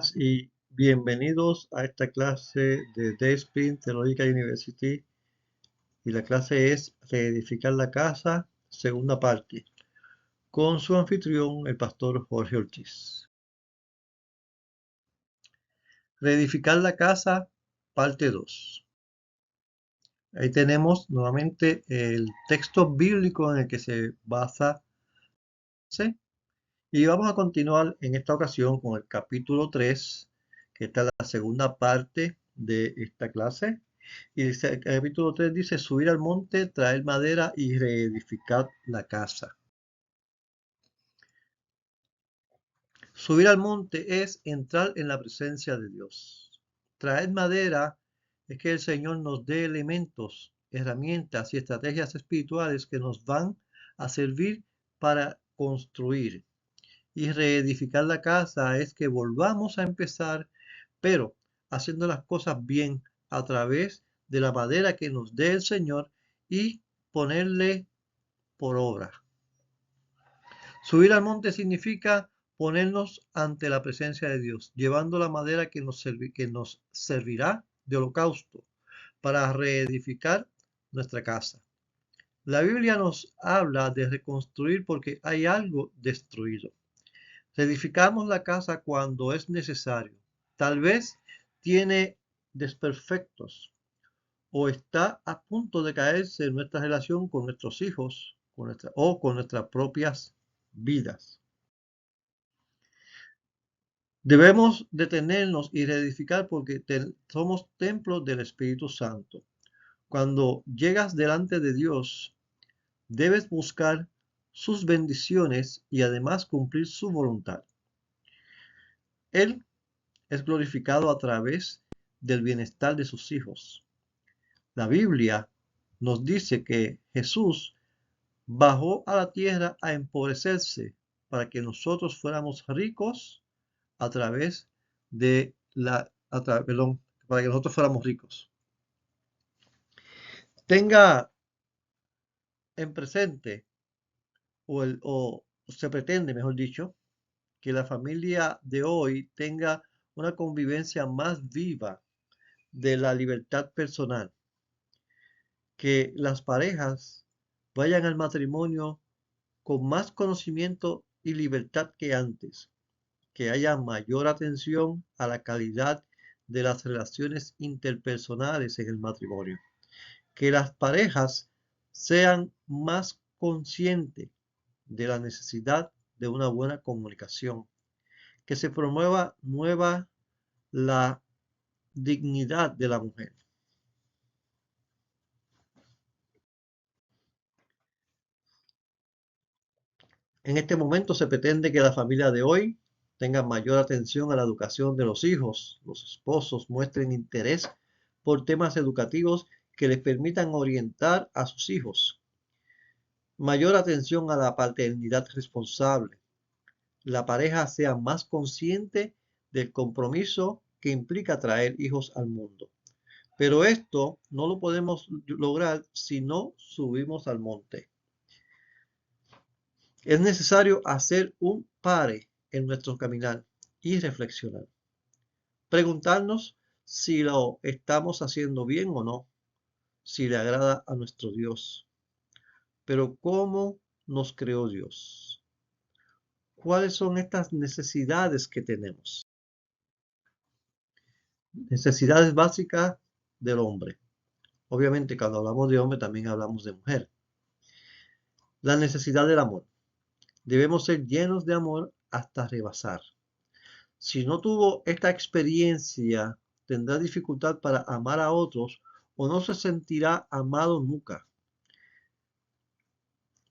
Y bienvenidos a esta clase de Dayspring Theological University, y la clase es Reedificar la casa, segunda parte, con su anfitrión, el pastor Jorge Ortiz. Reedificar la casa, parte 2. Ahí tenemos nuevamente el texto bíblico en el que se basa, ¿sí? Y vamos a continuar en esta ocasión con el capítulo 3, que está en la segunda parte de esta clase. Y dice, el capítulo 3 dice, subir al monte, traer madera y reedificar la casa. Subir al monte es entrar en la presencia de Dios. Traer madera es que el Señor nos dé elementos, herramientas y estrategias espirituales que nos van a servir para construir. Y reedificar la casa es que volvamos a empezar, pero haciendo las cosas bien a través de la madera que nos dé el Señor y ponerle por obra. Subir al monte significa ponernos ante la presencia de Dios, llevando la madera que nos servirá de holocausto para reedificar nuestra casa. La Biblia nos habla de reconstruir porque hay algo destruido. Reedificamos la casa cuando es necesario. Tal vez tiene desperfectos o está a punto de caerse en nuestra relación con nuestros hijos o con nuestras propias vidas. Debemos detenernos y reedificar porque somos templos del Espíritu Santo. Cuando llegas delante de Dios, debes buscar sus bendiciones y además cumplir su voluntad. Él es glorificado a través del bienestar de sus hijos. La Biblia nos dice que Jesús bajó a la tierra a empobrecerse para que nosotros fuéramos ricos a través de para que nosotros fuéramos ricos. Tenga en presente, o se pretende, mejor dicho, que la familia de hoy tenga una convivencia más viva de la libertad personal, que las parejas vayan al matrimonio con más conocimiento y libertad que antes, que haya mayor atención a la calidad de las relaciones interpersonales en el matrimonio, que las parejas sean más conscientes de la necesidad de una buena comunicación, que se promueva la dignidad de la mujer. En este momento se pretende que la familia de hoy tenga mayor atención a la educación de los hijos. Los esposos muestren interés por temas educativos que les permitan orientar a sus hijos. Mayor atención a la paternidad responsable. La pareja sea más consciente del compromiso que implica traer hijos al mundo. Pero esto no lo podemos lograr si no subimos al monte. Es necesario hacer un pare en nuestro caminar y reflexionar. Preguntarnos si lo estamos haciendo bien o no, si le agrada a nuestro Dios. Pero ¿cómo nos creó Dios? ¿Cuáles son estas necesidades que tenemos? Necesidades básicas del hombre. Obviamente, cuando hablamos de hombre, también hablamos de mujer. La necesidad del amor. Debemos ser llenos de amor hasta rebasar. Si no tuvo esta experiencia, tendrá dificultad para amar a otros o no se sentirá amado nunca.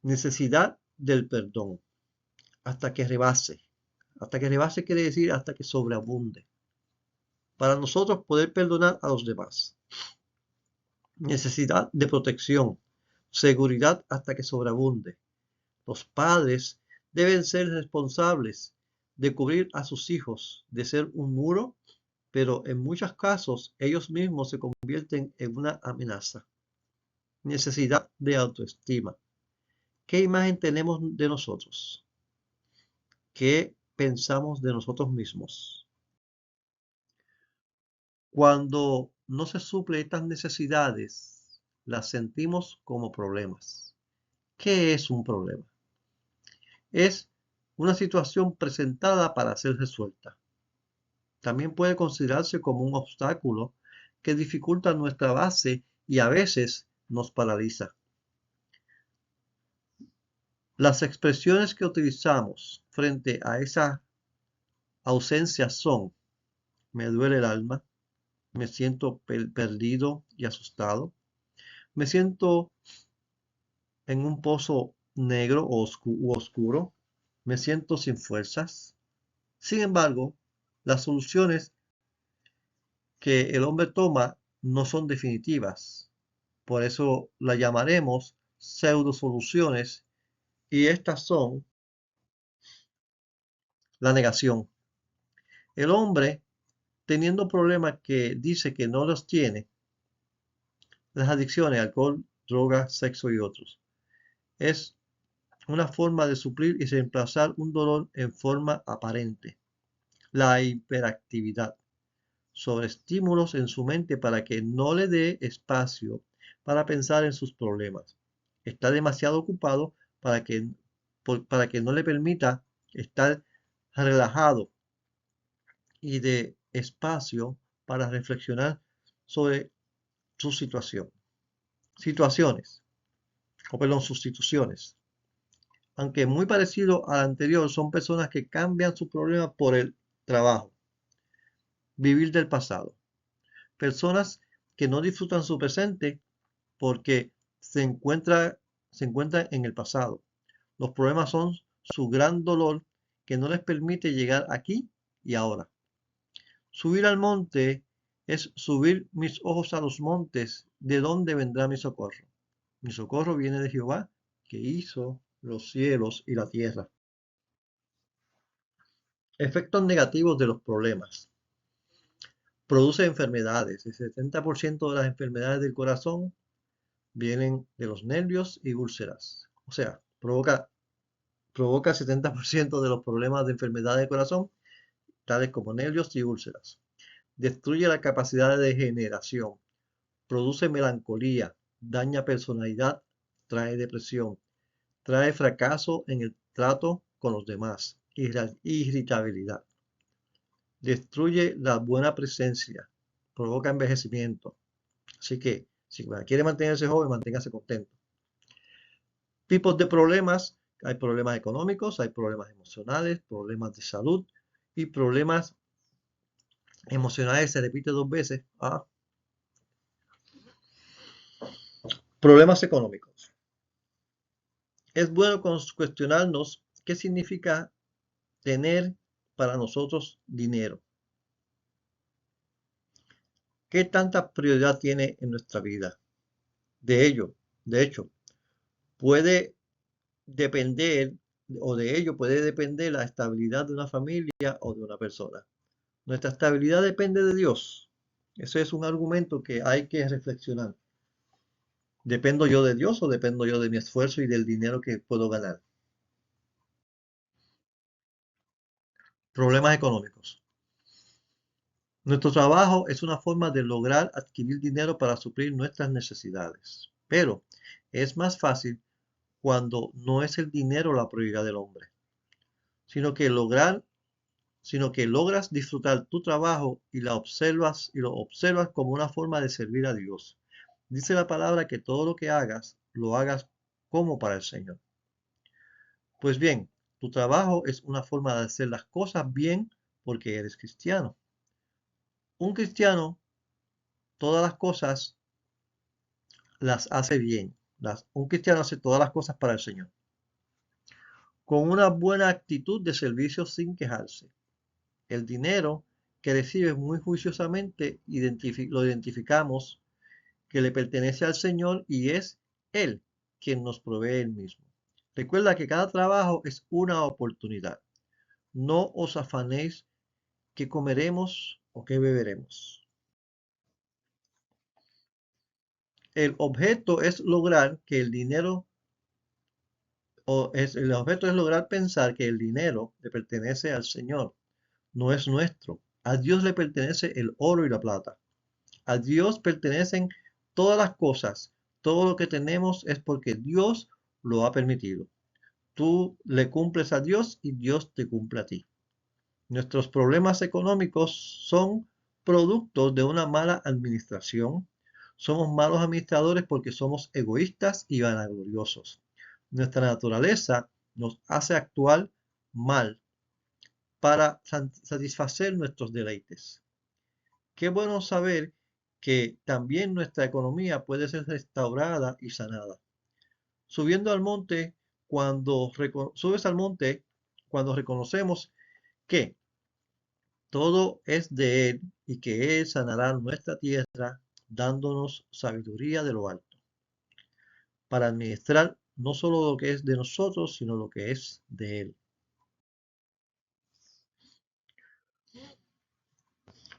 Necesidad del perdón. Hasta que rebase. Hasta que rebase quiere decir hasta que sobreabunde. Para nosotros poder perdonar a los demás. Necesidad de protección. Seguridad hasta que sobreabunde. Los padres deben ser responsables de cubrir a sus hijos, de ser un muro, pero en muchos casos ellos mismos se convierten en una amenaza. Necesidad de autoestima. ¿Qué imagen tenemos de nosotros? ¿Qué pensamos de nosotros mismos? Cuando no se suplen estas necesidades, las sentimos como problemas. ¿Qué es un problema? Es una situación presentada para ser resuelta. También puede considerarse como un obstáculo que dificulta nuestra base y a veces nos paraliza. Las expresiones que utilizamos frente a esa ausencia son: me duele el alma, me siento perdido y asustado, me siento en un pozo negro u oscuro, me siento sin fuerzas. Sin embargo, las soluciones que el hombre toma no son definitivas. Por eso la llamaremos pseudo soluciones, y estas son la negación. El hombre, teniendo problemas que dice que no los tiene, las adicciones, alcohol, droga, sexo y otros, es una forma de suplir y reemplazar un dolor en forma aparente. La hiperactividad sobre estímulos en su mente para que no le dé espacio para pensar en sus problemas. Está demasiado ocupado para que no le permita estar relajado y de espacio para reflexionar sobre su situación. Sustituciones. Aunque muy parecido al anterior, son personas que cambian su problema por el trabajo. Vivir del pasado. Personas que no disfrutan su presente porque se encuentran en el pasado. Los problemas son su gran dolor que no les permite llegar aquí y ahora. Subir al monte es subir mis ojos a los montes, ¿de dónde vendrá mi socorro? Mi socorro viene de Jehová, que hizo los cielos y la tierra. Efectos negativos de los problemas. Produce enfermedades. El 70% de las enfermedades del corazón vienen de los nervios y úlceras. O sea, provoca el 70% de los problemas de enfermedad del corazón, tales como nervios y úlceras. Destruye la capacidad de generación. Produce melancolía, daña personalidad, trae depresión, trae fracaso en el trato con los demás, irritabilidad. Destruye la buena presencia, provoca envejecimiento. Así que, si quiere mantenerse joven, manténgase contento. Tipos de problemas: hay problemas económicos, hay problemas emocionales, problemas de salud y problemas emocionales. Se repite dos veces. Problemas económicos. Es bueno cuestionarnos qué significa tener para nosotros dinero. ¿Qué tanta prioridad tiene en nuestra vida? De hecho, puede depender, o de ello puede depender la estabilidad de una familia o de una persona. Nuestra estabilidad depende de Dios. Ese es un argumento que hay que reflexionar. ¿Dependo yo de Dios o dependo yo de mi esfuerzo y del dinero que puedo ganar? Problemas económicos. Nuestro trabajo es una forma de lograr adquirir dinero para suplir nuestras necesidades. Pero es más fácil cuando no es el dinero la prioridad del hombre, sino que logras disfrutar tu trabajo y lo observas como una forma de servir a Dios. Dice la palabra que todo lo que hagas, lo hagas como para el Señor. Pues bien, tu trabajo es una forma de hacer las cosas bien porque eres cristiano. Un cristiano, todas las cosas las hace bien. Un cristiano hace todas las cosas para el Señor, con una buena actitud de servicio sin quejarse. El dinero que recibes muy juiciosamente lo identificamos que le pertenece al Señor y es Él quien nos provee el mismo. Recuerda que cada trabajo es una oportunidad. No os afanéis qué comeremos o qué beberemos. El objeto es lograr que el dinero, el objeto es lograr pensar que el dinero le pertenece al Señor, no es nuestro. A Dios le pertenece el oro y la plata. A Dios pertenecen todas las cosas. Todo lo que tenemos es porque Dios lo ha permitido. Tú le cumples a Dios y Dios te cumple a ti. Nuestros problemas económicos son productos de una mala administración. Somos malos administradores porque somos egoístas y vanagloriosos. Nuestra naturaleza nos hace actuar mal para satisfacer nuestros deleites. Qué bueno saber que también nuestra economía puede ser restaurada y sanada. Subiendo al monte, subes al monte, cuando reconocemos que todo es de Él y que Él sanará nuestra tierra, dándonos sabiduría de lo alto, para administrar no solo lo que es de nosotros, sino lo que es de Él.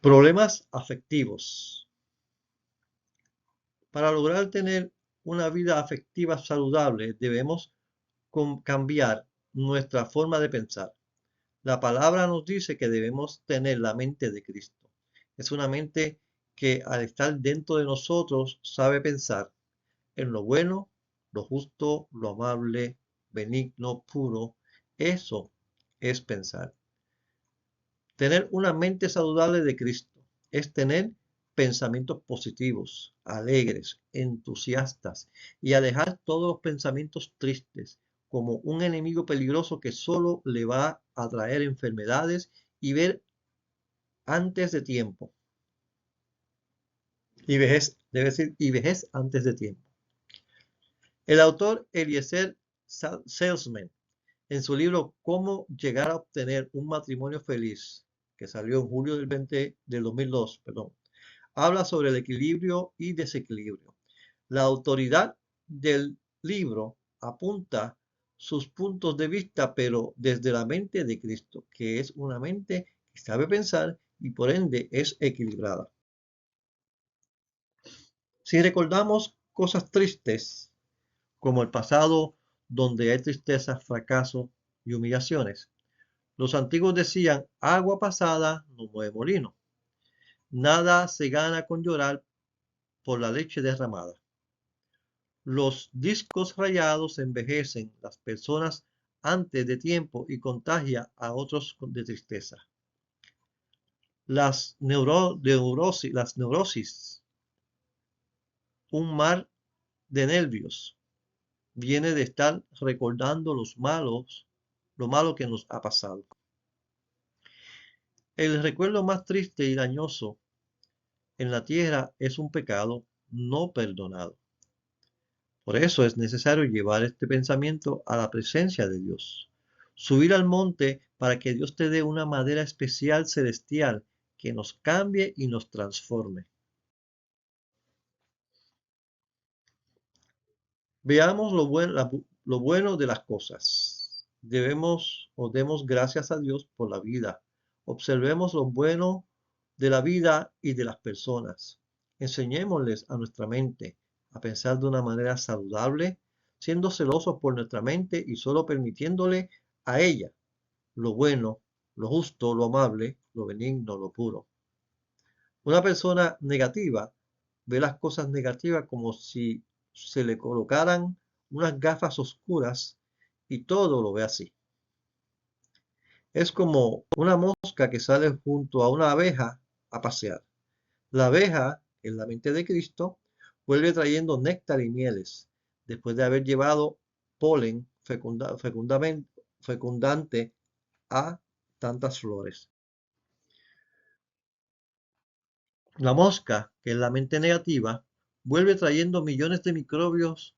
Problemas afectivos. Para lograr tener una vida afectiva saludable, debemos cambiar nuestra forma de pensar. La palabra nos dice que debemos tener la mente de Cristo. Es una mente que al estar dentro de nosotros sabe pensar en lo bueno, lo justo, lo amable, benigno, puro. Eso es pensar. Tener una mente saludable de Cristo es tener pensamientos positivos, alegres, entusiastas y alejar todos los pensamientos tristes como un enemigo peligroso que solo le va a traer enfermedades y ver antes de tiempo. Y vejez, debe decir, y vejez antes de tiempo. El autor Eliezer Salesman, en su libro Cómo llegar a obtener un matrimonio feliz, que salió en julio del 2002, habla sobre el equilibrio y desequilibrio. La autoridad del libro apunta sus puntos de vista, pero desde la mente de Cristo, que es una mente que sabe pensar y por ende es equilibrada. Si recordamos cosas tristes, como el pasado donde hay tristeza, fracaso y humillaciones, los antiguos decían, agua pasada no mueve molino. Nada se gana con llorar por la leche derramada. Los discos rayados envejecen las personas antes de tiempo y contagia a otros de tristeza. Las neurosis, un mar de nervios, viene de estar recordando lo malo que nos ha pasado. El recuerdo más triste y dañoso en la tierra es un pecado no perdonado. Por eso es necesario llevar este pensamiento a la presencia de Dios. Subir al monte para que Dios te dé una madera especial celestial que nos cambie y nos transforme. Veamos lo bueno de las cosas. Demos gracias a Dios por la vida. Observemos lo bueno de la vida y de las personas. Enseñémosles a nuestra mente a pensar de una manera saludable, siendo celosos por nuestra mente y solo permitiéndole a ella lo bueno, lo justo, lo amable, lo benigno, lo puro. Una persona negativa ve las cosas negativas como si se le colocaran unas gafas oscuras y todo lo ve así. Es como una mosca que sale junto a una abeja a pasear. La abeja, en la mente de Cristo, vuelve trayendo néctar y mieles, después de haber llevado polen fecundante a tantas flores. La mosca, que es la mente negativa, vuelve trayendo millones de microbios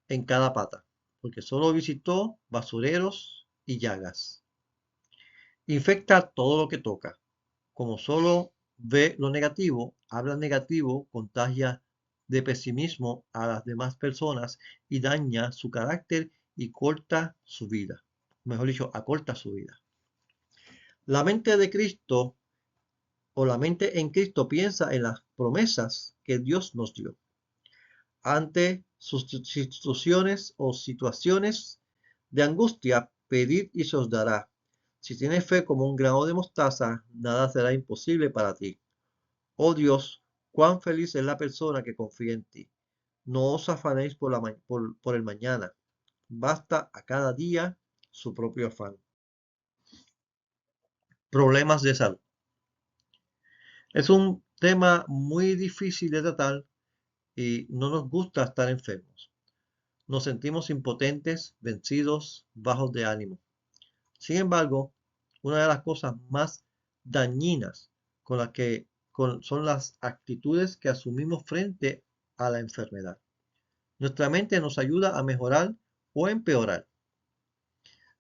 en cada pata, porque solo visitó basureros y llagas. Infecta todo lo que toca. Como solo ve lo negativo, habla negativo, contagia de pesimismo a las demás personas y daña su carácter y corta su vida. Mejor dicho, acorta su vida. La mente de Cristo o la mente en Cristo piensa en las promesas que Dios nos dio. Ante sus situaciones o situaciones de angustia, pedid y se os dará. Si tienes fe como un grano de mostaza, nada será imposible para ti. Oh Dios, Cuán feliz es la persona que confía en ti. No os afanéis por el mañana. Basta a cada día su propio afán. Problemas de salud. Es un tema muy difícil de tratar y no nos gusta estar enfermos. Nos sentimos impotentes, vencidos, bajos de ánimo. Sin embargo, una de las cosas más dañinas con las que son las actitudes que asumimos frente a la enfermedad. Nuestra mente nos ayuda a mejorar o empeorar.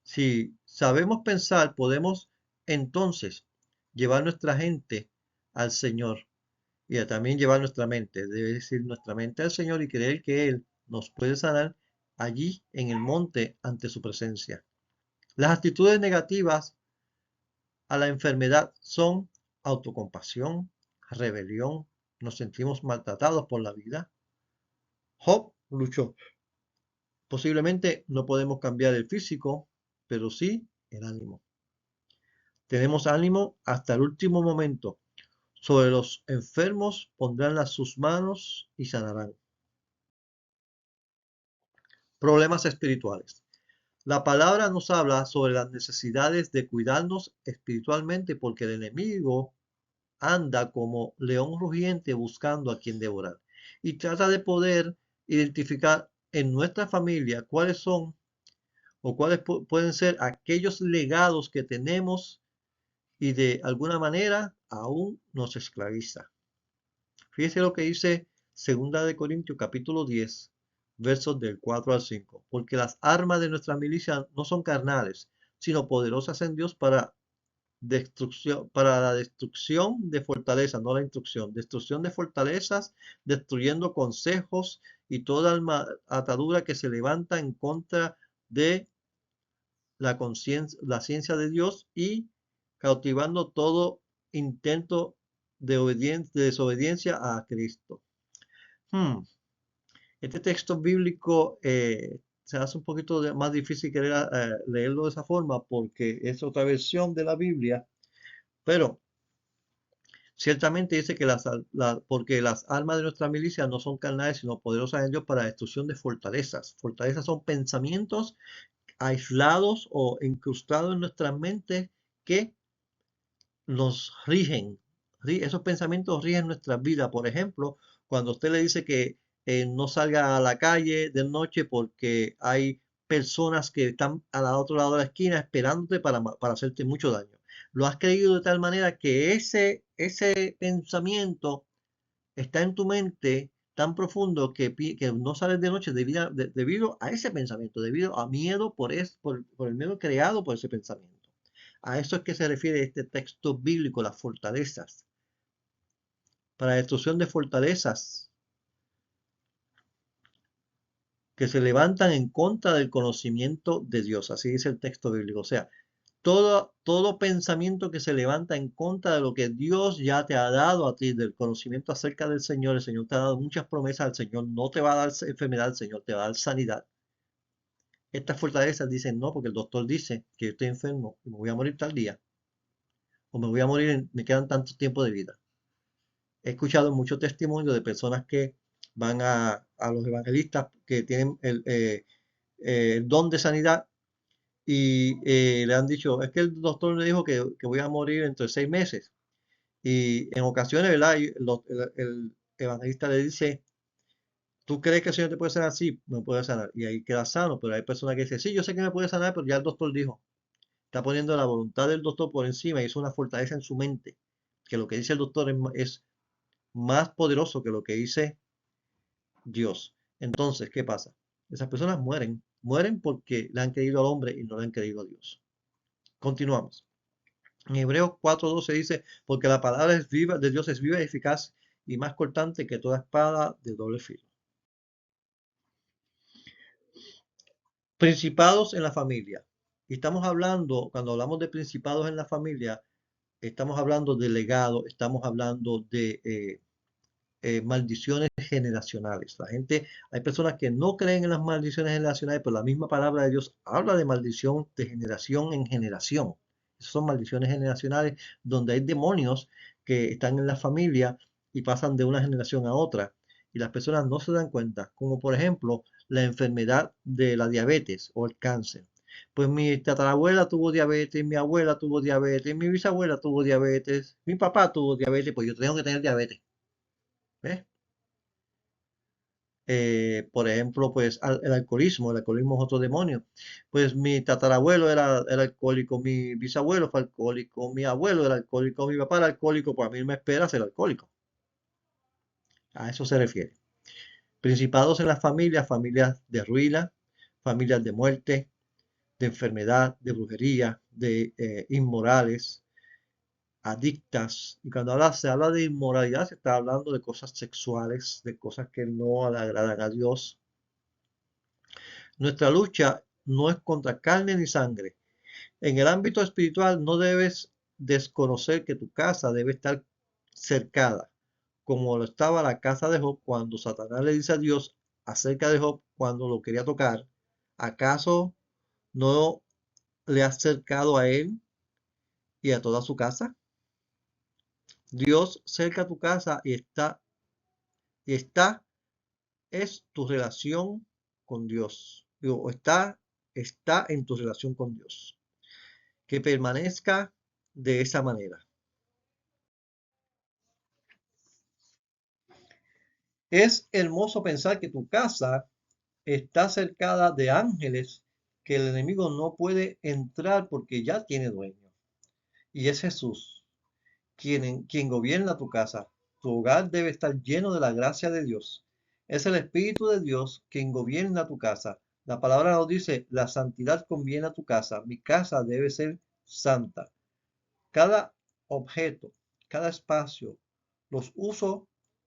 Si sabemos pensar, podemos entonces llevar nuestra gente al Señor y también llevar nuestra mente, debe decir nuestra mente al Señor y creer que Él nos puede sanar allí en el monte ante su presencia. Las actitudes negativas a la enfermedad son autocompasión, rebelión, nos sentimos maltratados por la vida. Job luchó. Posiblemente no podemos cambiar el físico, pero sí el ánimo. Tenemos ánimo hasta el último momento. Sobre los enfermos pondrán sus manos y sanarán. Problemas espirituales. La palabra nos habla sobre las necesidades de cuidarnos espiritualmente porque el enemigo anda como león rugiente buscando a quien devorar y trata de poder identificar en nuestra familia cuáles son o cuáles pueden ser aquellos legados que tenemos y de alguna manera aún nos esclaviza. Fíjese lo que dice 2 Corintios capítulo 10, versos del 4 al 5. Porque las armas de nuestra milicia no son carnales, sino poderosas en Dios para la destrucción de fortalezas, no la instrucción, destrucción de fortalezas, destruyendo consejos y toda atadura que se levanta en contra de la ciencia de Dios y cautivando todo intento de desobediencia a Cristo. Este texto bíblico se hace un poquito más difícil leerlo de esa forma porque es otra versión de la Biblia, pero ciertamente dice que porque las armas de nuestra milicia no son carnales, sino poderosas en Dios para la destrucción de fortalezas. Fortalezas son pensamientos aislados o incrustados en nuestras mentes que nos rigen. Esos pensamientos rigen nuestra vida. Por ejemplo, cuando usted le dice que no salga a la calle de noche porque hay personas que están al otro lado de la esquina esperándote para hacerte mucho daño. Lo has creído de tal manera que ese pensamiento está en tu mente tan profundo que no sales de noche debido a ese pensamiento, debido a miedo por el miedo creado por ese pensamiento. A eso es que se refiere este texto bíblico, las fortalezas. Para la destrucción de fortalezas que se levantan en contra del conocimiento de Dios. Así dice el texto bíblico. O sea, todo pensamiento que se levanta en contra de lo que Dios ya te ha dado a ti, del conocimiento acerca del Señor. El Señor te ha dado muchas promesas. El Señor no te va a dar enfermedad, el Señor te va a dar sanidad. Estas fortalezas dicen no, porque el doctor dice que yo estoy enfermo y me voy a morir tal día. O me voy a morir, me quedan tanto tiempo de vida. He escuchado muchos testimonios de personas que van a los evangelistas que tienen el don de sanidad y le han dicho, es que el doctor me dijo que voy a morir entre 6 meses. Y en ocasiones, ¿verdad? El evangelista le dice, ¿tú crees que el Señor te puede sanar? Sí, me puede sanar. Y ahí queda sano, pero hay personas que dicen, sí, yo sé que me puede sanar, pero ya el doctor dijo. Está poniendo la voluntad del doctor por encima y es una fortaleza en su mente, que lo que dice el doctor es más poderoso que lo que dice Dios. Entonces, ¿qué pasa? Esas personas mueren porque le han creído al hombre y no le han creído a Dios. Continuamos. En Hebreos 4:12 dice, porque la palabra es viva, de Dios es viva y eficaz y más cortante que toda espada de doble filo. Principados en la familia. Y estamos hablando, cuando hablamos de principados en la familia, estamos hablando de legado, estamos hablando de maldiciones generacionales. Hay personas que no creen en las maldiciones generacionales, pero la misma palabra de Dios habla de maldición de generación en generación. Esas son maldiciones generacionales donde hay demonios que están en la familia y pasan de una generación a otra y las personas no se dan cuenta, como por ejemplo la enfermedad de la diabetes o el cáncer. Pues mi tatarabuela tuvo diabetes, mi abuela tuvo diabetes, mi bisabuela tuvo diabetes, mi papá tuvo diabetes, pues yo tengo que tener diabetes. ¿Ves? Por ejemplo, pues el alcoholismo es otro demonio. Pues mi tatarabuelo era alcohólico, mi bisabuelo fue alcohólico, mi abuelo era alcohólico, mi papá era alcohólico, pues a mí me espera ser alcohólico. A eso se refiere. Principados en las familias, familias de ruina, familias de muerte, de enfermedad, de brujería, de inmorales, adictas. Y cuando se habla de inmoralidad, se está hablando de cosas sexuales, de cosas que no le agradan a Dios. Nuestra lucha no es contra carne ni sangre. En el ámbito espiritual no debes desconocer que tu casa debe estar cercada, como lo estaba la casa de Job cuando Satanás le dice a Dios acerca de Job cuando lo quería tocar. ¿Acaso no le has cercado a él y a toda su casa? Dios cerca tu casa y está es tu relación con Dios. Digo, está en tu relación con Dios. Que permanezca de esa manera. Es hermoso pensar que tu casa está cercada de ángeles que el enemigo no puede entrar porque ya tiene dueño. Y es Jesús quien gobierna tu casa. Tu hogar debe estar lleno de la gracia de Dios. Es el Espíritu de Dios quien gobierna tu casa. La palabra nos dice, la santidad conviene a tu casa. Mi casa debe ser santa. Cada objeto, cada espacio, los usos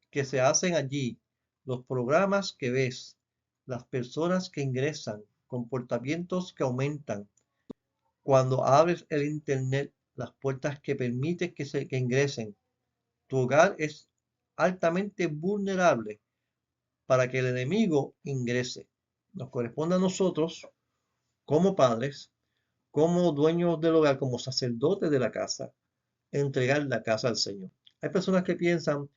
que se hacen allí, los programas que ves, las personas que ingresan, comportamientos que aumentan. Cuando abres el internet, las puertas que permiten que ingresen, tu hogar es altamente vulnerable para que el enemigo ingrese. Nos corresponde a nosotros, como padres, como dueños del hogar, como sacerdotes de la casa, entregar la casa al Señor. Hay personas que piensan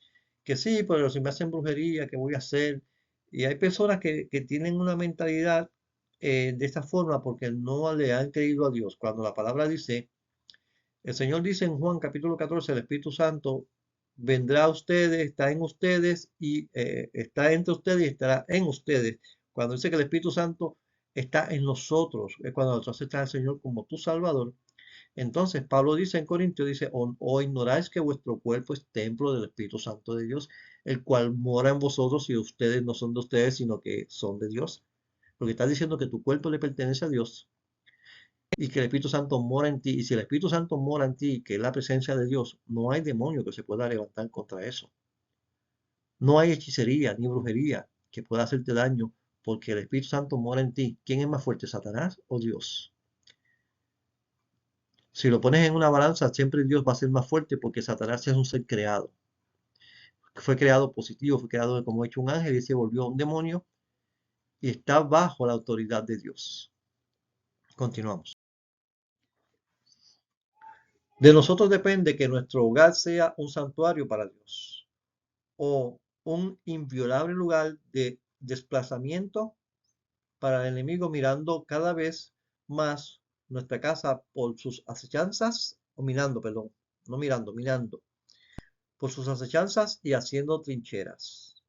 que sí, pero si me hacen brujería, ¿qué voy a hacer? Y hay personas que tienen una mentalidad de esta forma porque no le han creído a Dios. Cuando la palabra dice, el Señor dice en Juan capítulo 14, el Espíritu Santo vendrá a ustedes, está en ustedes y está entre ustedes y estará en ustedes. Cuando dice que el Espíritu Santo está en nosotros, es cuando nosotros aceptamos al Señor como tu Salvador. Entonces, Pablo dice en Corintios, dice, o ignoráis que vuestro cuerpo es templo del Espíritu Santo de Dios, el cual mora en vosotros y ustedes no son de ustedes, sino que son de Dios. Porque está diciendo que tu cuerpo le pertenece a Dios y que el Espíritu Santo mora en ti. Y si el Espíritu Santo mora en ti, que es la presencia de Dios, no hay demonio que se pueda levantar contra eso. No hay hechicería ni brujería que pueda hacerte daño porque el Espíritu Santo mora en ti. ¿Quién es más fuerte, Satanás o Dios? Si lo pones en una balanza, siempre Dios va a ser más fuerte porque Satanás es un ser creado. Fue creado positivo, fue creado como hecho un ángel y se volvió un demonio y está bajo la autoridad de Dios. Continuamos. De nosotros depende que nuestro hogar sea un santuario para Dios o un inviolable lugar de desplazamiento para el enemigo mirando cada vez más nuestra casa por sus acechanzas, o mirando, perdón, no mirando, mirando, por sus acechanzas y haciendo trincheras.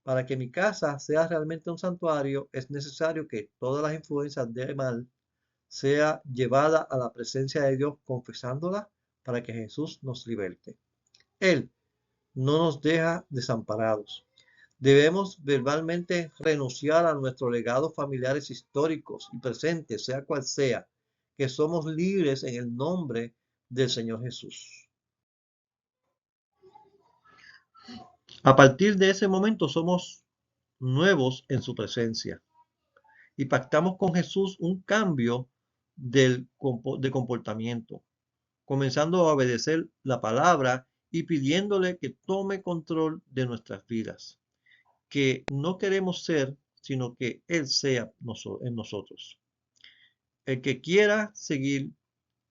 Para que mi casa sea realmente un santuario, es necesario que todas las influencias del mal sea llevada a la presencia de Dios confesándola para que Jesús nos liberte. Él no nos deja desamparados. Debemos verbalmente renunciar a nuestros legados familiares históricos y presentes, sea cual sea, que somos libres en el nombre del Señor Jesús. A partir de ese momento somos nuevos en su presencia y pactamos con Jesús un cambio de comportamiento, comenzando a obedecer la palabra y pidiéndole que tome control de nuestras vidas, que no queremos ser, sino que Él sea en nosotros. El que quiera seguir,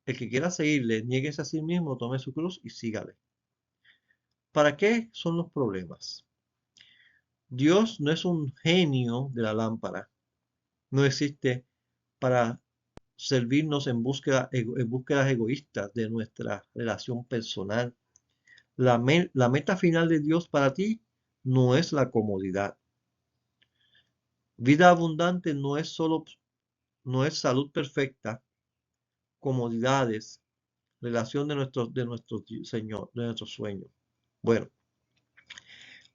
el que quiera seguirle, niéguese a sí mismo, tome su cruz y sígale. ¿Para qué son los problemas? Dios no es un genio de la lámpara. No existe para servirnos en búsquedas egoístas de nuestra relación personal. La meta final de Dios para ti no es la comodidad. Vida abundante no es salud perfecta, comodidades, relación de nuestro Señor, de nuestro sueño. Bueno,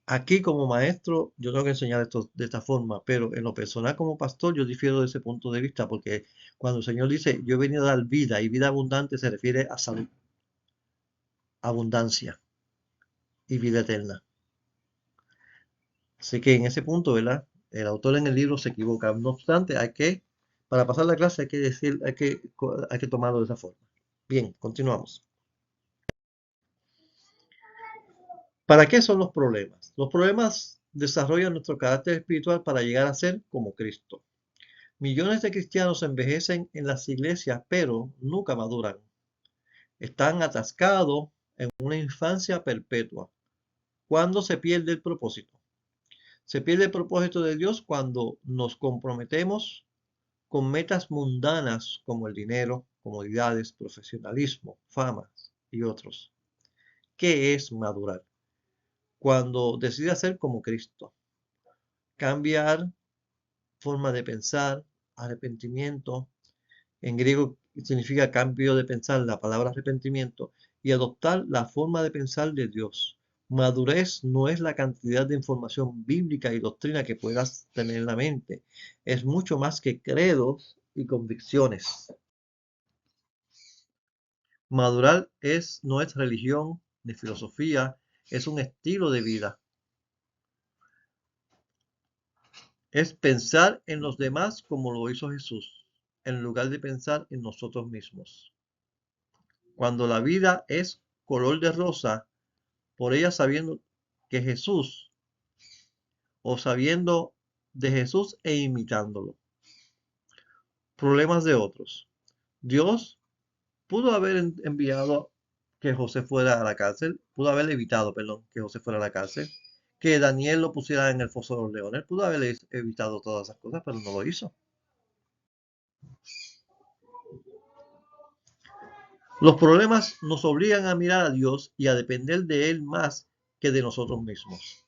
aquí como maestro yo tengo que enseñar esto de esta forma, pero en lo personal como pastor yo difiero de ese punto de vista, porque cuando el Señor dice yo he venido a dar vida y vida abundante se refiere a salud, abundancia y vida eterna. Así que en ese punto, ¿verdad? El autor en el libro se equivoca. No obstante, para pasar la clase hay que tomarlo de esa forma. Bien, continuamos. ¿Para qué son los problemas? Los problemas desarrollan nuestro carácter espiritual para llegar a ser como Cristo. Millones de cristianos envejecen en las iglesias, pero nunca maduran. Están atascados en una infancia perpetua. ¿Cuándo se pierde el propósito? Se pierde el propósito de Dios cuando nos comprometemos con metas mundanas como el dinero, comodidades, profesionalismo, fama y otros. ¿Qué es madurar? Cuando decides ser como Cristo, cambiar forma de pensar, arrepentimiento, en griego significa cambio de pensar, la palabra arrepentimiento, y adoptar la forma de pensar de Dios. Madurez no es la cantidad de información bíblica y doctrina que puedas tener en la mente, es mucho más que credos y convicciones. Madurar no es religión ni filosofía, es un estilo de vida. Es pensar en los demás como lo hizo Jesús, en lugar de pensar en nosotros mismos. Cuando la vida es color de rosa, por ella sabiendo que Jesús, o sabiendo de Jesús e imitándolo. Problemas de otros. Dios pudo haber enviado que José fuera a la cárcel, pudo haber evitado, perdón, que José fuera a la cárcel, que Daniel lo pusiera en el foso de los leones, pudo haber evitado todas esas cosas, pero no lo hizo. Los problemas nos obligan a mirar a Dios y a depender de Él más que de nosotros mismos.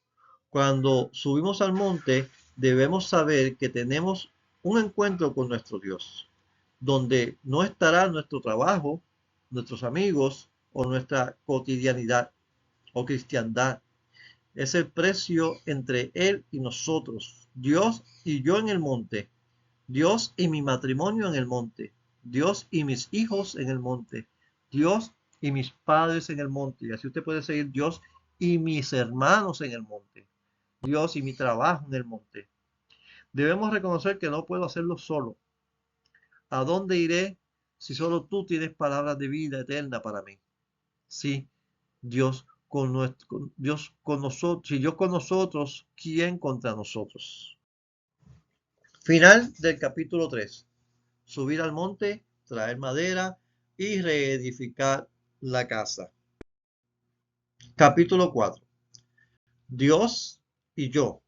Cuando subimos al monte, debemos saber que tenemos un encuentro con nuestro Dios, donde no estará nuestro trabajo, nuestros amigos o nuestra cotidianidad o cristiandad. Es el precio entre Él y nosotros, Dios y yo en el monte, Dios y mi matrimonio en el monte, Dios y mis hijos en el monte, Dios y mis padres en el monte. Y así usted puede seguir Dios y mis hermanos en el monte, Dios y mi trabajo en el monte. Debemos reconocer que no puedo hacerlo solo. ¿A dónde iré si solo tú tienes palabras de vida eterna para mí? Sí, Dios con nosotros, si Dios con nosotros, ¿quién contra nosotros? Final del capítulo 3. Subir al monte, traer madera y reedificar la casa. Capítulo 4. Dios y yo.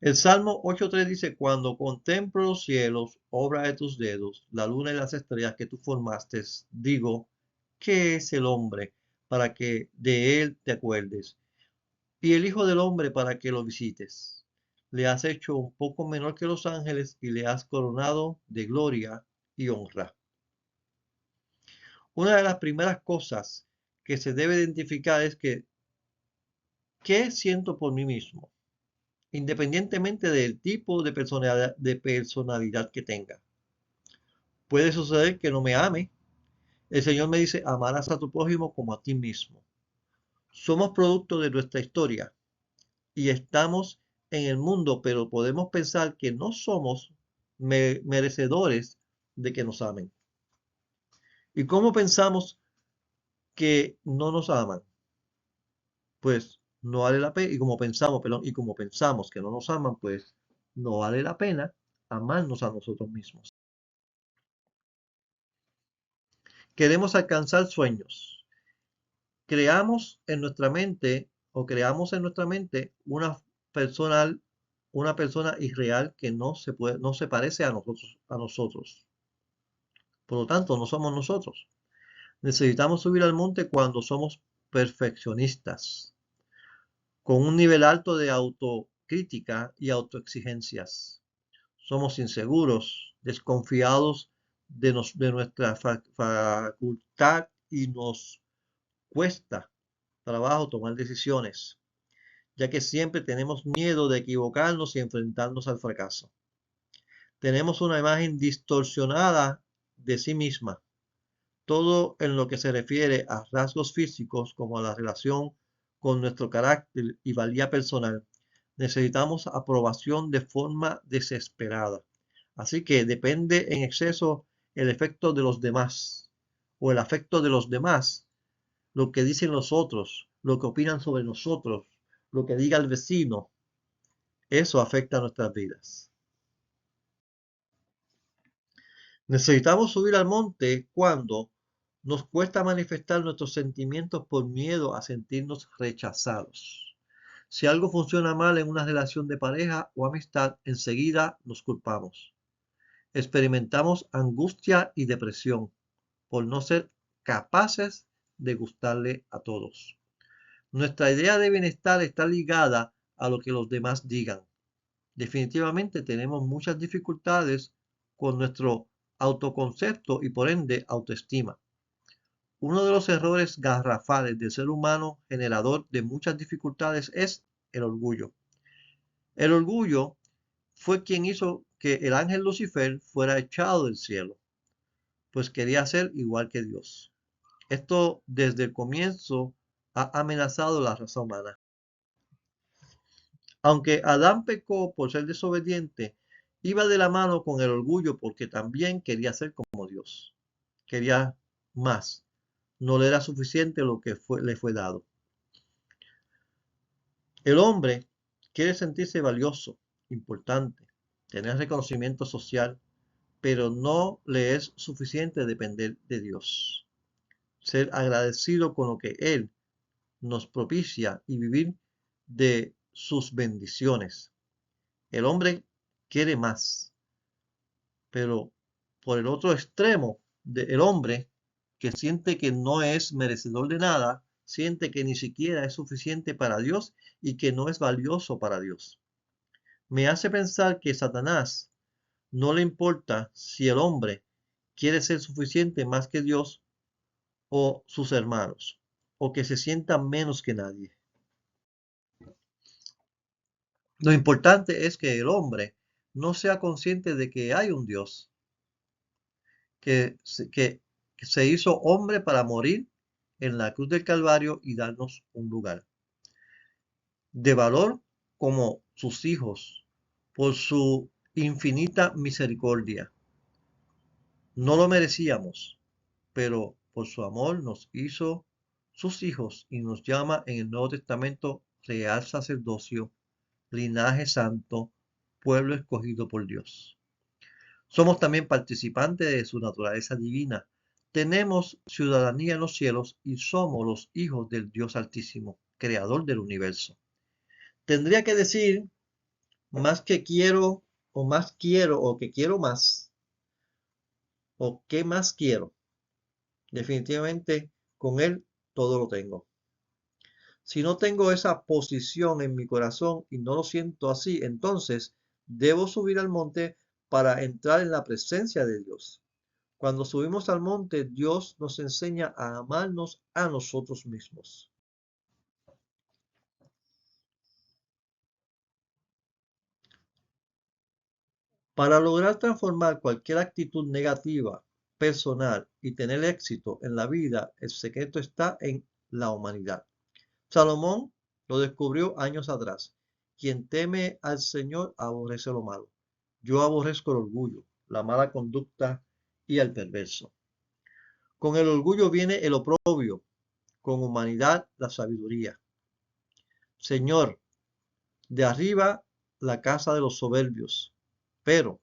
El Salmo 8.3 dice, cuando contemplo los cielos, obra de tus dedos, la luna y las estrellas que tú formaste, digo, ¿qué es el hombre para que de él te acuerdes? Y el Hijo del Hombre para que lo visites. Le has hecho un poco menor que los ángeles y le has coronado de gloria y honra. Una de las primeras cosas que se debe identificar es ¿qué siento por mí mismo? Independientemente del tipo de personalidad que tenga. Puede suceder que no me ame. El Señor me dice, amarás a tu prójimo como a ti mismo. Somos producto de nuestra historia y estamos en el mundo, pero podemos pensar que no somos merecedores de que nos amen. ¿Y cómo pensamos que no nos aman? Pues no vale la pena, y como pensamos que no nos aman, pues no vale la pena amarnos a nosotros mismos. Queremos alcanzar sueños. creamos en nuestra mente personal, una persona irreal que no se parece a nosotros. Por lo tanto, no somos nosotros. Necesitamos subir al monte cuando somos perfeccionistas, con un nivel alto de autocrítica y autoexigencias. Somos inseguros, desconfiados de nuestra facultad y nos cuesta trabajo tomar decisiones, ya que siempre tenemos miedo de equivocarnos y enfrentarnos al fracaso. Tenemos una imagen distorsionada de sí misma, todo en lo que se refiere a rasgos físicos como a la relación con nuestro carácter y valía personal. Necesitamos aprobación de forma desesperada. Así que depende en exceso el efecto de los demás o el afecto de los demás, lo que dicen los otros, lo que opinan sobre nosotros, lo que diga el vecino. Eso afecta a nuestras vidas. Necesitamos subir al monte cuando nos cuesta manifestar nuestros sentimientos por miedo a sentirnos rechazados. Si algo funciona mal en una relación de pareja o amistad, enseguida nos culpamos. Experimentamos angustia y depresión por no ser capaces de gustarle a todos. Nuestra idea de bienestar está ligada a lo que los demás digan. Definitivamente tenemos muchas dificultades con nuestro autoconcepto y por ende autoestima. Uno de los errores garrafales del ser humano generador de muchas dificultades es el orgullo. El orgullo fue quien hizo que el ángel Lucifer fuera echado del cielo, pues quería ser igual que Dios. Esto desde el comienzo ha amenazado la raza humana. Aunque Adán pecó por ser desobediente, iba de la mano con el orgullo porque también quería ser como Dios. Quería más. No le era suficiente lo que le fue dado. El hombre quiere sentirse valioso, importante, tener reconocimiento social, pero no le es suficiente depender de Dios. Ser agradecido con lo que Él nos propicia y vivir de sus bendiciones. El hombre quiere más, pero por el otro extremo del hombre que siente que no es merecedor de nada, siente que ni siquiera es suficiente para Dios y que no es valioso para Dios. Me hace pensar que Satanás no le importa si el hombre quiere ser suficiente más que Dios o sus hermanos, o que se sienta menos que nadie. Lo importante es que el hombre no sea consciente de que hay un Dios que se hizo hombre para morir en la cruz del Calvario y darnos un lugar de valor como sus hijos por su infinita misericordia. No lo merecíamos, pero por su amor nos hizo sus hijos y nos llama en el Nuevo Testamento real sacerdocio, linaje santo, pueblo escogido por Dios. Somos también participantes de su naturaleza divina. Tenemos ciudadanía en los cielos y somos los hijos del Dios Altísimo, creador del universo. Tendría que decir más que quiero o que quiero más o qué más quiero. Definitivamente con Él todo lo tengo. Si no tengo esa posición en mi corazón y no lo siento así, entonces debo subir al monte para entrar en la presencia de Dios. Cuando subimos al monte, Dios nos enseña a amarnos a nosotros mismos. Para lograr transformar cualquier actitud negativa, personal y tener éxito en la vida, el secreto está en la humanidad. Salomón lo descubrió años atrás. Quien teme al Señor aborrece lo malo. Yo aborrezco el orgullo, la mala conducta y el perverso. Con el orgullo viene el oprobio, con humanidad la sabiduría. Señor, de arriba la casa de los soberbios, pero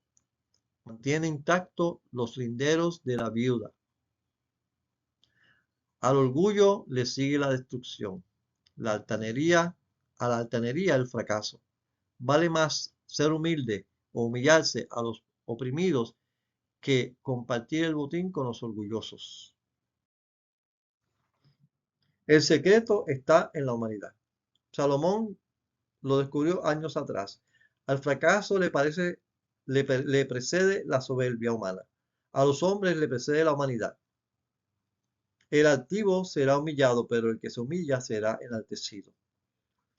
mantiene intacto los linderos de la viuda. Al orgullo le sigue la destrucción. A la altanería el fracaso. Vale más ser humilde o humillarse a los oprimidos que compartir el botín con los orgullosos. El secreto está en la humanidad. Salomón lo descubrió años atrás. Al fracaso le precede la soberbia humana. A los hombres le precede la humanidad. El altivo será humillado, pero el que se humilla será enaltecido.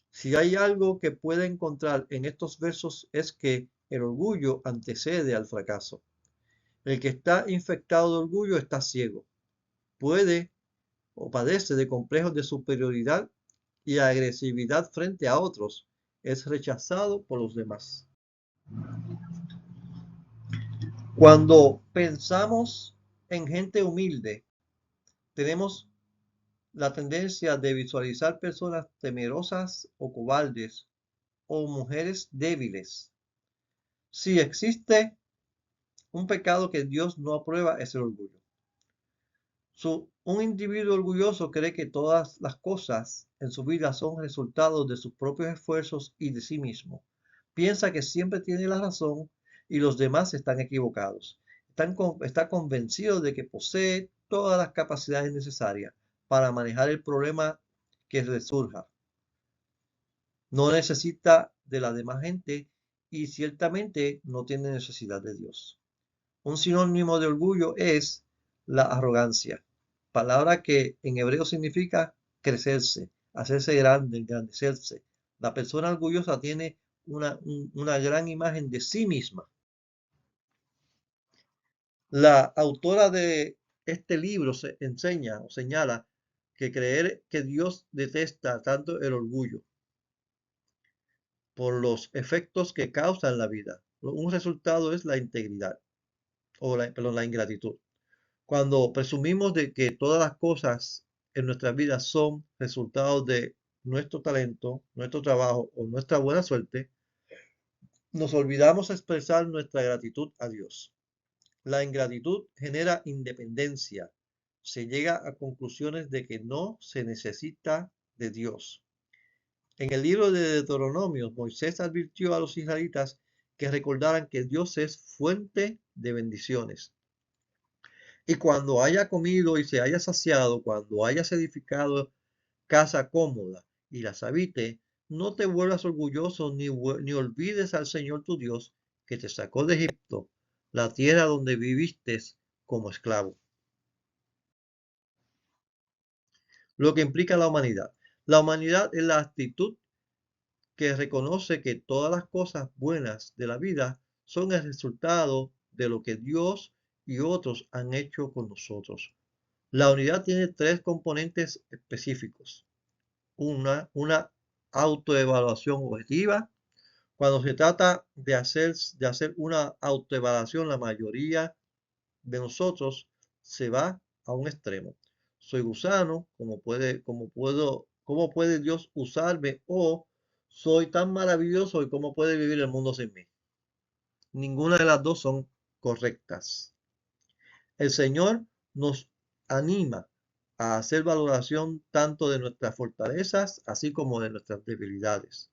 Si hay algo que puede encontrar en estos versos es que el orgullo antecede al fracaso. El que está infectado de orgullo está ciego. Puede o padece de complejos de superioridad y agresividad frente a otros. Es rechazado por los demás. Cuando pensamos en gente humilde, tenemos la tendencia de visualizar personas temerosas o cobardes o mujeres débiles. Si existe un pecado que Dios no aprueba, es el orgullo. Un individuo orgulloso cree que todas las cosas en su vida son resultados de sus propios esfuerzos y de sí mismo. Piensa que siempre tiene la razón y los demás están equivocados. Está convencido de que posee todas las capacidades necesarias para manejar el problema que le surja. No necesita de la demás gente y ciertamente no tiene necesidad de Dios. Un sinónimo de orgullo es la arrogancia, palabra que en hebreo significa crecerse, hacerse grande, engrandecerse. La persona orgullosa tiene una gran imagen de sí misma. La autora de este libro se enseña o señala que creer que Dios detesta tanto el orgullo por los efectos que causa en la vida. Un resultado es la integridad o la ingratitud. Cuando presumimos de que todas las cosas en nuestras vidas son resultados de nuestro talento, nuestro trabajo o nuestra buena suerte, nos olvidamos expresar nuestra gratitud a Dios. La ingratitud genera independencia. Se llega a conclusiones de que no se necesita de Dios. En el libro de Deuteronomio, Moisés advirtió a los israelitas que recordaran que Dios es fuente de bendiciones. Y cuando haya comido y se haya saciado, cuando hayas edificado casa cómoda y las habite, no te vuelvas orgulloso ni olvides al Señor tu Dios que te sacó de Egipto, la tierra donde viviste como esclavo. Lo que implica la humanidad. La humanidad es la actitud que reconoce que todas las cosas buenas de la vida son el resultado de lo que Dios y otros han hecho con nosotros. La unidad tiene tres componentes específicos. Una autoevaluación objetiva. Cuando se trata de hacer una autoevaluación, la mayoría de nosotros se va a un extremo. Soy gusano, ¿cómo puede Dios usarme? O soy tan maravilloso y cómo puede vivir el mundo sin mí. Ninguna de las dos son correctas. El Señor nos anima a hacer valoración tanto de nuestras fortalezas así como de nuestras debilidades.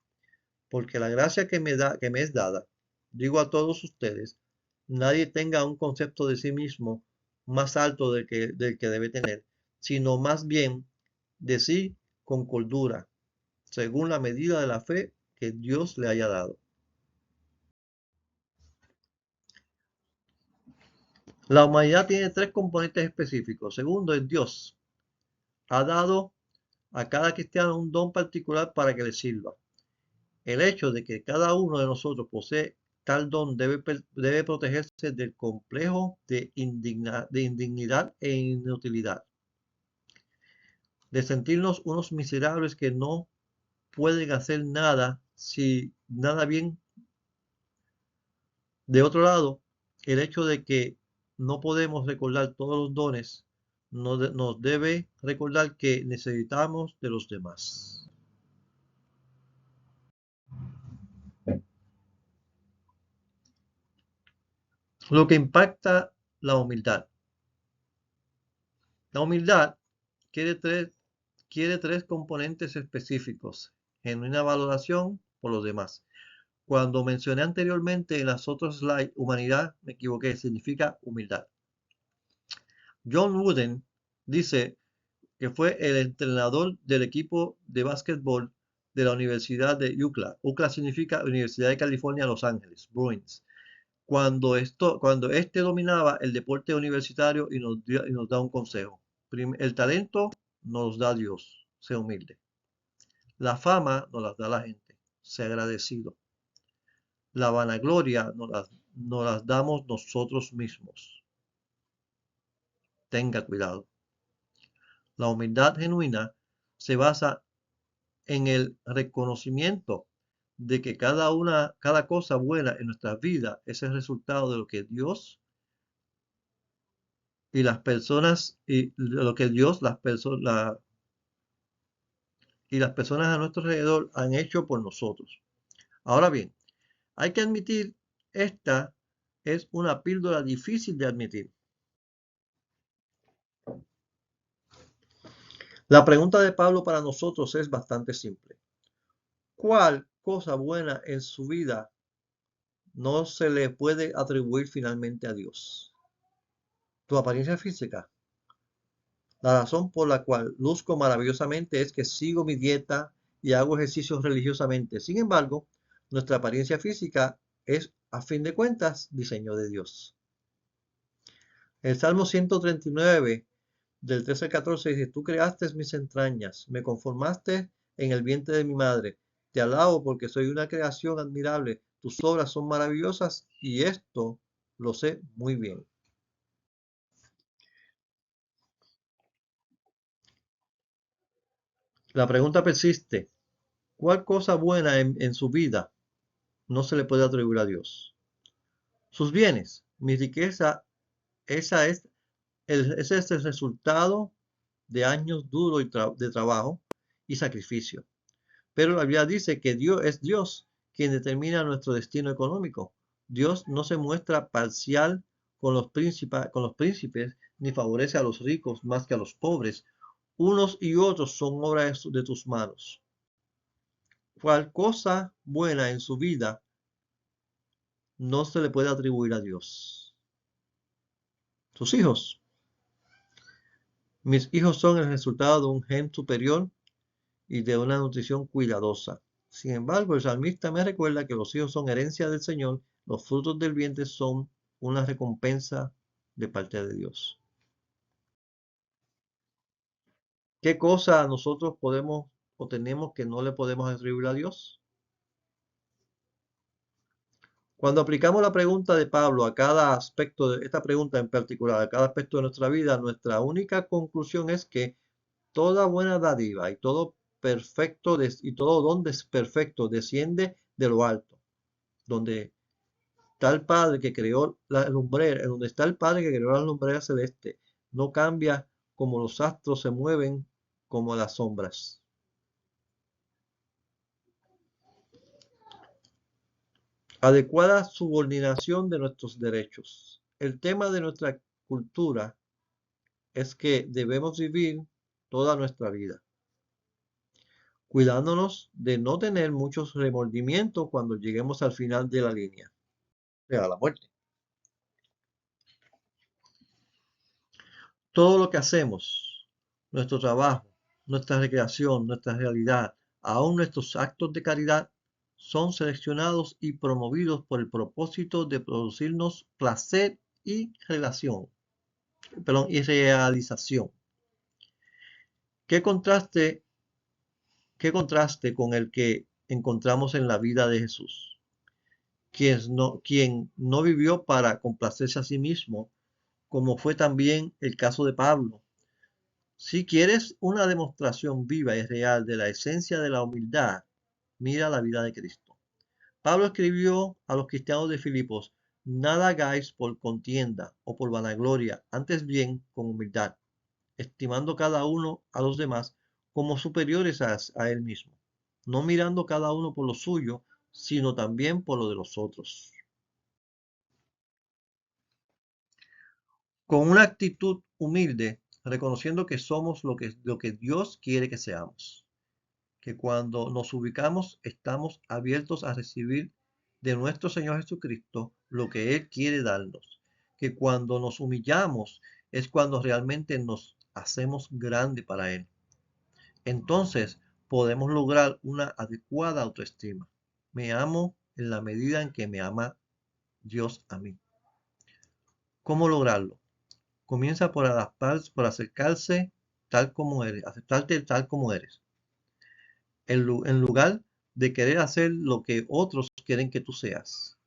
Porque la gracia que me es dada, digo a todos ustedes, nadie tenga un concepto de sí mismo más alto del que debe tener, sino más bien de sí con cordura, según la medida de la fe que Dios le haya dado. La humanidad tiene tres componentes específicos. Segundo es Dios. Ha dado a cada cristiano un don particular para que le sirva. El hecho de que cada uno de nosotros posee tal don debe protegerse del complejo de indignidad e inutilidad, de sentirnos unos miserables que no pueden hacer nada si nada bien. De otro lado, el hecho de que no podemos recordar todos los dones nos debe recordar que necesitamos de los demás. Lo que impacta la humildad. La humildad, quiere tres componentes específicos: genuina valoración por los demás. Cuando mencioné anteriormente en las otras slides humanidad, me equivoqué, significa humildad. John Wooden dice que fue el entrenador del equipo de básquetbol de la Universidad de UCLA. UCLA significa Universidad de California, Los Ángeles, Bruins. Cuando este dominaba el deporte universitario y nos da un consejo. El talento nos da Dios, sea humilde. La fama nos la da la gente, sea agradecido. La vanagloria nos las damos nosotros mismos. Tenga cuidado. La humildad genuina se basa en el reconocimiento de que cada cosa buena en nuestra vida es el resultado de lo que Dios y las personas y lo que Dios, y las personas a nuestro alrededor han hecho por nosotros. Ahora bien, hay que admitir, esta es una píldora difícil de admitir. La pregunta de Pablo para nosotros es bastante simple. ¿Cuál cosa buena en su vida no se le puede atribuir finalmente a Dios? ¿Tu apariencia física? La razón por la cual luzco maravillosamente es que sigo mi dieta y hago ejercicios religiosamente. Sin embargo, nuestra apariencia física es, a fin de cuentas, diseño de Dios. El Salmo 139, del 13 al 14, dice: Tú creaste mis entrañas, me conformaste en el vientre de mi madre. Te alabo porque soy una creación admirable. Tus obras son maravillosas y esto lo sé muy bien. La pregunta persiste. ¿Cuál cosa buena en su vida no se le puede atribuir a Dios? Sus bienes, mi riqueza, ese es el resultado de años duros de trabajo y sacrificio. Pero la Biblia dice que Dios es Dios quien determina nuestro destino económico. Dios no se muestra parcial con los príncipes, ni favorece a los ricos más que a los pobres. Unos y otros son obra de tus manos. ¿Cuál cosa buena en su vida no se le puede atribuir a Dios? Sus hijos. Mis hijos son el resultado de un gen superior y de una nutrición cuidadosa. Sin embargo, el salmista me recuerda que los hijos son herencia del Señor, los frutos del vientre son una recompensa de parte de Dios. ¿Qué cosa nosotros podemos o tenemos que no le podemos atribuir a Dios? Cuando aplicamos la pregunta de Pablo a cada aspecto de esta pregunta en particular, a cada aspecto de nuestra vida, nuestra única conclusión es que toda buena dádiva y todo perfecto y todo don perfecto desciende de lo alto, donde está el Padre que creó la lumbrera, donde está el Padre que creó la lumbrera celeste. No cambia como los astros se mueven como las sombras. Adecuada subordinación de nuestros derechos. El tema de nuestra cultura es que debemos vivir toda nuestra vida, cuidándonos de no tener muchos remordimientos cuando lleguemos al final de la línea, o sea, la muerte. Todo lo que hacemos, nuestro trabajo, nuestra recreación, nuestra realidad, aún nuestros actos de caridad, son seleccionados y promovidos por el propósito de producirnos placer y y realización. ¿Qué contraste con el que encontramos en la vida de Jesús, quien no vivió para complacerse a sí mismo, como fue también el caso de Pablo? Si quieres una demostración viva y real de la esencia de la humildad, mira la vida de Cristo. Pablo escribió a los cristianos de Filipos: nada hagáis por contienda o por vanagloria, antes bien con humildad, estimando cada uno a los demás como superiores a él mismo, no mirando cada uno por lo suyo, sino también por lo de los otros. Con una actitud humilde reconociendo que somos lo que Dios quiere que seamos, que cuando nos ubicamos estamos abiertos a recibir de nuestro Señor Jesucristo lo que Él quiere darnos, que cuando nos humillamos es cuando realmente nos hacemos grande para Él. Entonces podemos lograr una adecuada autoestima. Me amo en la medida en que me ama Dios a mí. ¿Cómo lograrlo? Comienza por adaptarse, por acercarse tal como eres, aceptarte tal como eres, en lugar de querer hacer lo que otros quieren que tú seas.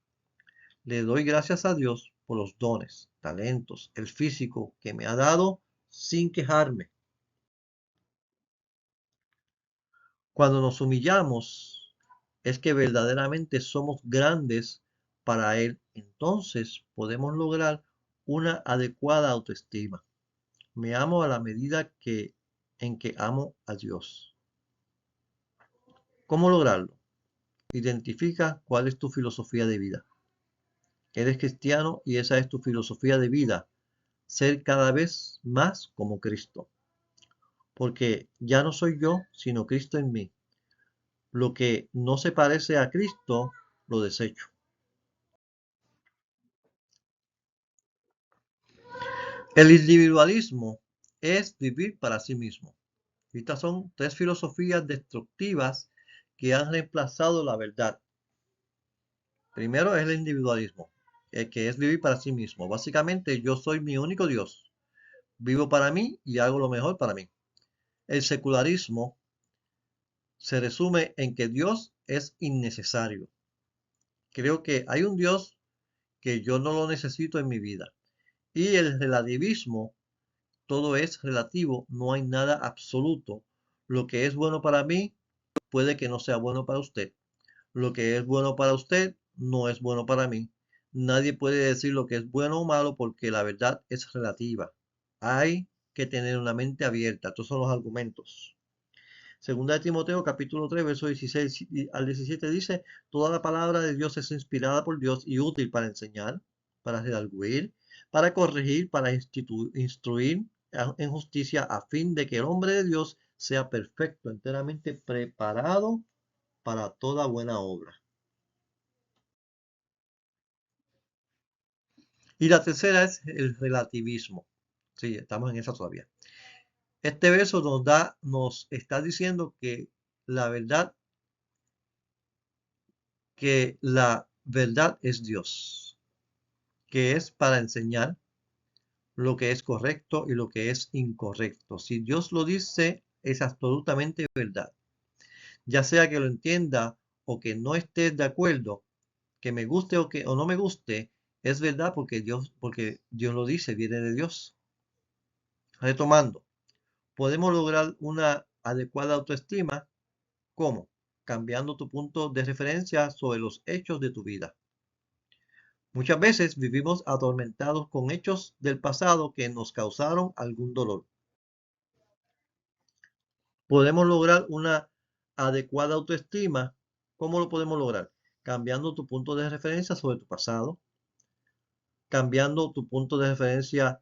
Le doy gracias a Dios por los dones, talentos, el físico que me ha dado sin quejarme. Cuando nos humillamos, es que verdaderamente somos grandes para Él. Entonces podemos lograr una adecuada autoestima. Me amo a la medida en que amo a Dios. ¿Cómo lograrlo? Identifica cuál es tu filosofía de vida. Eres cristiano y esa es tu filosofía de vida. Ser cada vez más como Cristo. Porque ya no soy yo, sino Cristo en mí. Lo que no se parece a Cristo, lo desecho. El individualismo es vivir para sí mismo. Estas son tres filosofías destructivas que han reemplazado la verdad. Primero es el individualismo, que es vivir para sí mismo. Básicamente, yo soy mi único Dios. Vivo para mí y hago lo mejor para mí. El secularismo se resume en que Dios es innecesario. Creo que hay un Dios que yo no lo necesito en mi vida. Y el relativismo, todo es relativo, no hay nada absoluto. Lo que es bueno para mí puede que no sea bueno para usted. Lo que es bueno para usted no es bueno para mí. Nadie puede decir lo que es bueno o malo porque la verdad es relativa. Hay que tener una mente abierta. Estos son los argumentos. Segunda de Timoteo capítulo 3 verso 16 al 17 dice, toda la palabra de Dios es inspirada por Dios y útil para enseñar, para redarguir, para corregir, para instruir en justicia, a fin de que el hombre de Dios sea perfecto, enteramente preparado para toda buena obra. Y la tercera es el relativismo. Sí, estamos en esa todavía. Este verso nos está diciendo que la verdad es Dios, que es para enseñar lo que es correcto y lo que es incorrecto. Si Dios lo dice, es absolutamente verdad. Ya sea que lo entienda o que no estés de acuerdo, que me guste o no me guste, es verdad porque Dios lo dice, viene de Dios. Retomando, podemos lograr una adecuada autoestima. ¿Cómo? Cambiando tu punto de referencia sobre los hechos de tu vida. Muchas veces vivimos atormentados con hechos del pasado que nos causaron algún dolor. Podemos lograr una adecuada autoestima. ¿Cómo lo podemos lograr? Cambiando tu punto de referencia sobre tu pasado. Cambiando tu punto de referencia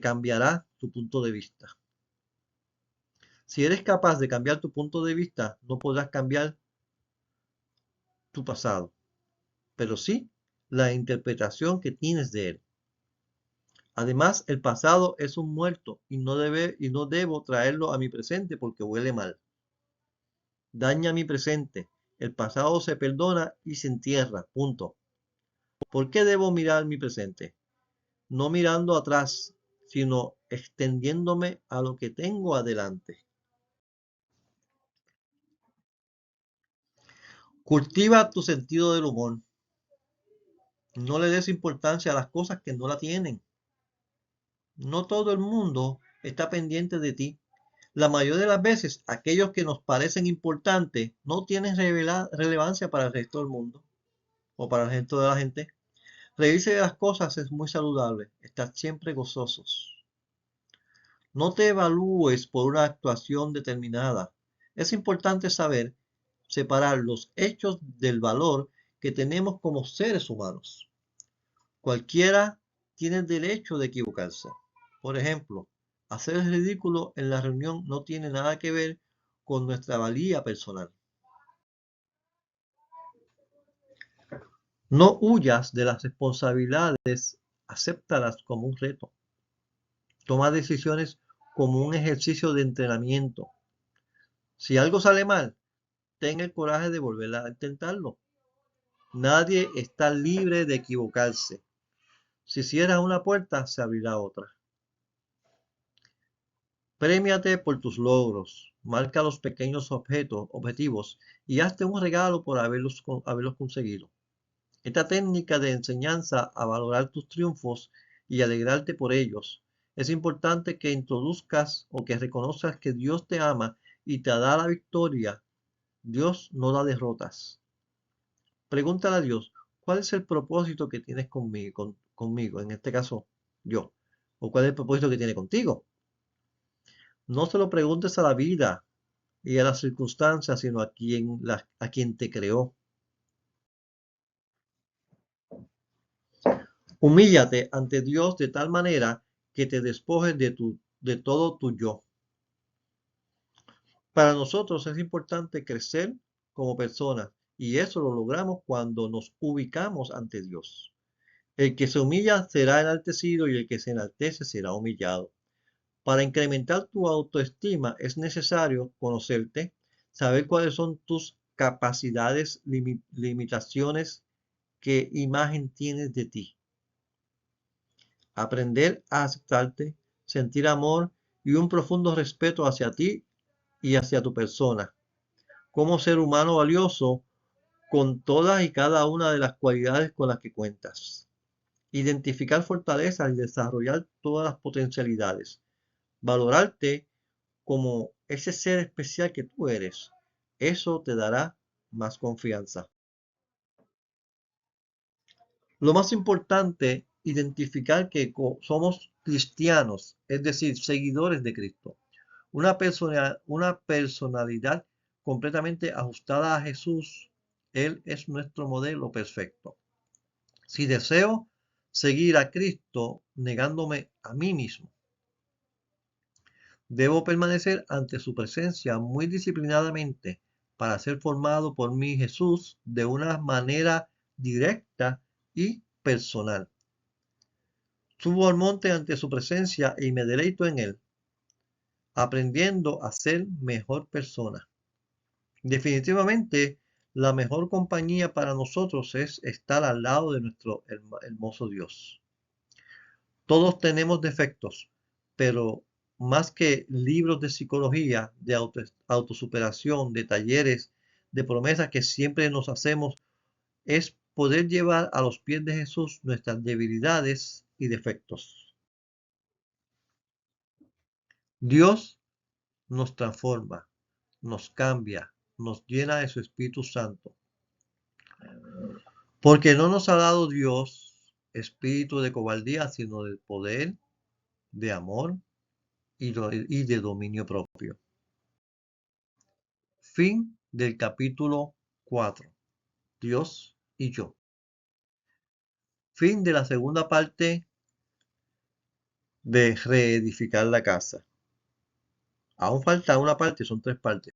cambiará tu punto de vista. Si eres capaz de cambiar tu punto de vista, no podrás cambiar tu pasado, pero sí la interpretación que tienes de él. Además, el pasado es un muerto y no debo traerlo a mi presente porque huele mal. Daña mi presente. El pasado se perdona y se entierra. Punto. ¿Por qué debo mirar mi presente? No mirando atrás, sino extendiéndome a lo que tengo adelante. Cultiva tu sentido del humor. No le des importancia a las cosas que no la tienen. No todo el mundo está pendiente de ti. La mayoría de las veces, aquellos que nos parecen importantes no tienen relevancia para el resto del mundo o para el resto de la gente. Reírse de las cosas es muy saludable. Estar siempre gozosos. No te evalúes por una actuación determinada. Es importante saber separar los hechos del valor que tenemos como seres humanos. Cualquiera tiene el derecho de equivocarse. Por ejemplo, hacer el ridículo en la reunión no tiene nada que ver con nuestra valía personal. No huyas de las responsabilidades, acéptalas como un reto. Toma decisiones como un ejercicio de entrenamiento. Si algo sale mal, ten el coraje de volver a intentarlo. Nadie está libre de equivocarse. Si cierras una puerta, se abrirá otra. Premiate por tus logros, marca los pequeños objetivos y hazte un regalo por haberlos conseguido. Esta técnica de enseñanza a valorar tus triunfos y alegrarte por ellos. Es importante que introduzcas o que reconozcas que Dios te ama y te da la victoria. Dios no da derrotas. Pregúntale a Dios, ¿cuál es el propósito que tienes conmigo? En este caso, yo. ¿O cuál es el propósito que tiene contigo? No se lo preguntes a la vida y a las circunstancias, sino a quien te creó. Humíllate ante Dios de tal manera que te despojes de todo tu yo. Para nosotros es importante crecer como personas y eso lo logramos cuando nos ubicamos ante Dios. El que se humilla será enaltecido y el que se enaltece será humillado. Para incrementar tu autoestima es necesario conocerte, saber cuáles son tus capacidades, limitaciones, qué imagen tienes de ti. Aprender a aceptarte, sentir amor y un profundo respeto hacia ti y hacia tu persona. Como ser humano valioso con todas y cada una de las cualidades con las que cuentas. Identificar fortalezas y desarrollar todas las potencialidades. Valorarte como ese ser especial que tú eres. Eso te dará más confianza. Lo más importante, identificar que somos cristianos, es decir, seguidores de Cristo. Una personalidad completamente ajustada a Jesús. Él es nuestro modelo perfecto. Si deseo seguir a Cristo negándome a mí mismo, debo permanecer ante su presencia muy disciplinadamente para ser formado por mi Jesús de una manera directa y personal. Subo al monte ante su presencia y me deleito en él, aprendiendo a ser mejor persona. Definitivamente, la mejor compañía para nosotros es estar al lado de nuestro hermoso Dios. Todos tenemos defectos, pero más que libros de psicología, de autosuperación, de talleres, de promesas que siempre nos hacemos, es poder llevar a los pies de Jesús nuestras debilidades y defectos. Dios nos transforma, nos cambia, nos llena de su Espíritu Santo. Porque no nos ha dado Dios espíritu de cobardía, sino de poder, de amor y de dominio propio. Fin del capítulo 4. Dios y yo. Fin de la segunda parte de reedificar la casa. Aún falta una parte, son 3 partes.